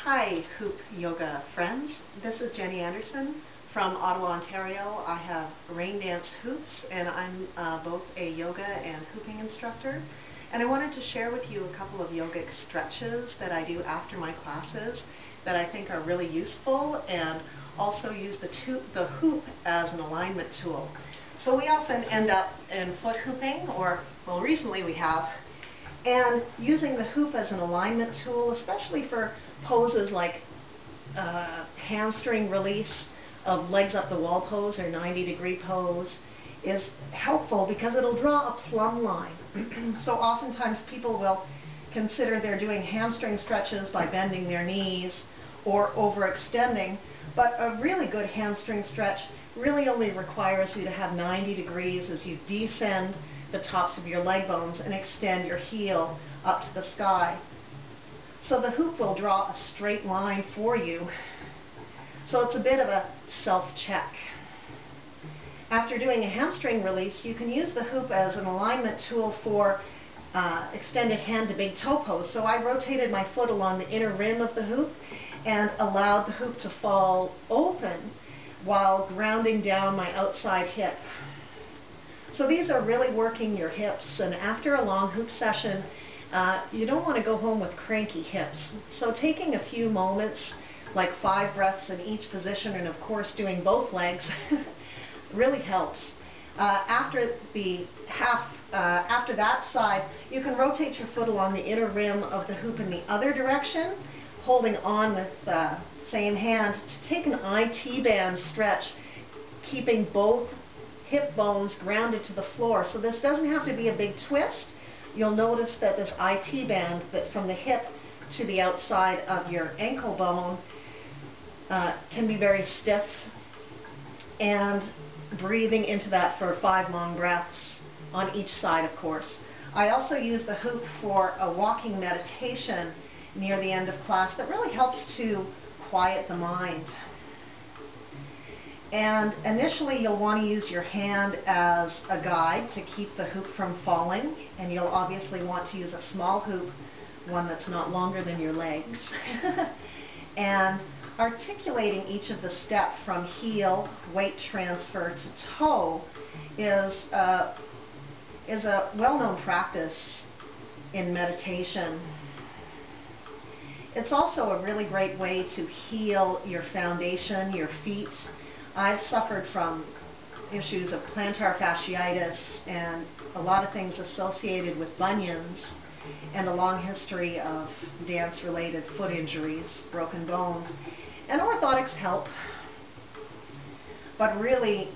Hi, Hoop Yoga friends. This is Jenny Anderson from Ottawa, Ontario. I have rain dance hoops, and I'm both a yoga and hooping instructor. And I wanted to share with you a couple of yogic stretches that I do after my classes that I think are really useful, and also use the hoop as an alignment tool. So we often end up in foot hooping, or, well, recently we have, and using the hoop as an alignment tool, especially for poses like hamstring release of legs up the wall pose or 90-degree pose, is helpful because it'll draw a plumb line. So oftentimes people will consider they're doing hamstring stretches by bending their knees or overextending, but a really good hamstring stretch really only requires you to have 90 degrees as you descend the tops of your leg bones and extend your heel up to the sky. So the hoop will draw a straight line for you. So it's a bit of a self-check. After doing a hamstring release, you can use the hoop as an alignment tool for extended hand to big toe pose. So I rotated my foot along the inner rim of the hoop and allowed the hoop to fall open while grounding down my outside hip. So these are really working your hips, and after a long hoop session, you don't want to go home with cranky hips. So taking a few moments, like 5 breaths in each position, and of course doing both legs, really helps. After that side, you can rotate your foot along the inner rim of the hoop in the other direction, holding on with the same hand to take an IT band stretch, keeping both hip bones grounded to the floor. So this doesn't have to be a big twist. You'll notice that this IT band, that from the hip to the outside of your ankle bone, can be very stiff, and breathing into that for 5 long breaths on each side, of course. I also use the hoop for a walking meditation near the end of class that really helps to quiet the mind. And initially you'll want to use your hand as a guide to keep the hoop from falling, and you'll obviously want to use a small hoop, one that's not longer than your legs. And articulating each of the steps from heel, weight transfer to toe is a well-known practice in meditation. It's also a really great way to heal your foundation, your feet. I've suffered from issues of plantar fasciitis and a lot of things associated with bunions, and a long history of dance-related foot injuries, broken bones. And orthotics help, but really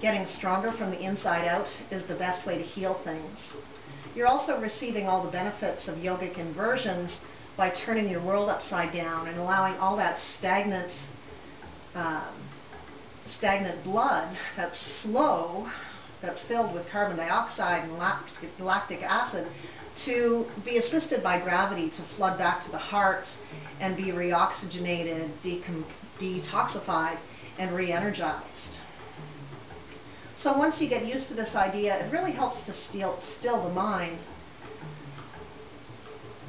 getting stronger from the inside out is the best way to heal things. You're also receiving all the benefits of yogic inversions by turning your world upside down and allowing all that stagnant blood that's slow, that's filled with carbon dioxide and lactic acid, to be assisted by gravity to flood back to the heart and be reoxygenated, detoxified, and re-energized. So once you get used to this idea, it really helps to still the mind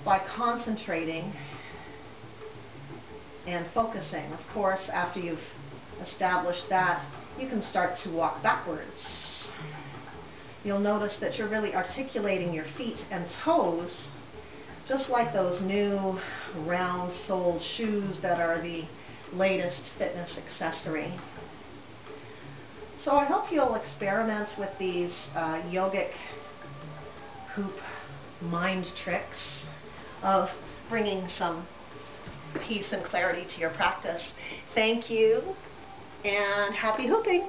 by concentrating and focusing. Of course, after you've established that, you can start to walk backwards. You'll notice that you're really articulating your feet and toes, just like those new round-soled shoes that are the latest fitness accessory. So I hope you'll experiment with these yogic hoop mind tricks of bringing some peace and clarity to your practice. Thank you, and happy hooping!